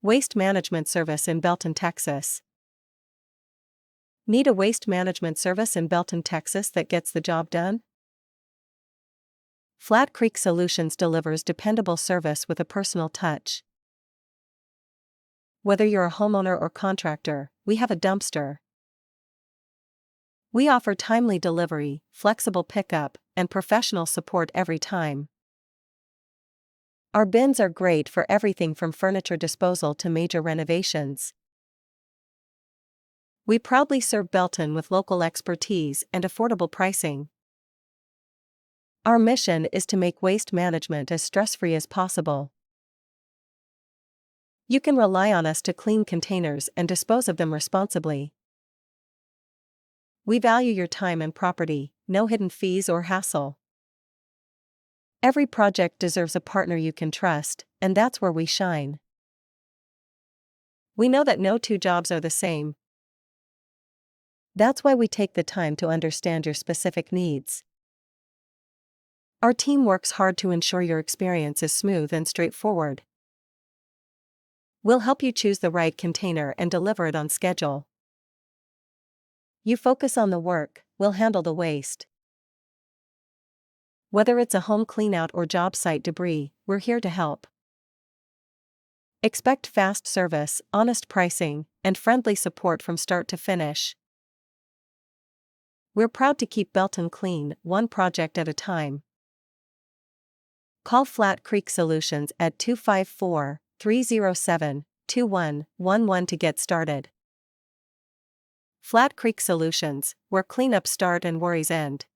Waste management service in Belton, Texas. Need a waste management service in Belton, Texas that gets the job done? Flat Creek Solutions delivers dependable service with a personal touch. Whether you're a homeowner or contractor, we have a dumpster. We offer timely delivery, flexible pickup, and professional support every time. Our bins are great for everything from furniture disposal to major renovations. We proudly serve Belton with local expertise and affordable pricing. Our mission is to make waste management as stress-free as possible. You can rely on us to clean containers and dispose of them responsibly. We value your time and property, no hidden fees or hassle. Every project deserves a partner you can trust, and that's where we shine. We know that no two jobs are the same. That's why we take the time to understand your specific needs. Our team works hard to ensure your experience is smooth and straightforward. We'll help you choose the right container and deliver it on schedule. You focus on the work, we'll handle the waste. Whether it's a home cleanout or job site debris, we're here to help. Expect fast service, honest pricing, and friendly support from start to finish. We're proud to keep Belton clean, one project at a time. Call Flat Creek Solutions at 254-307-2111 to get started. Flat Creek Solutions, where cleanups start and worries end.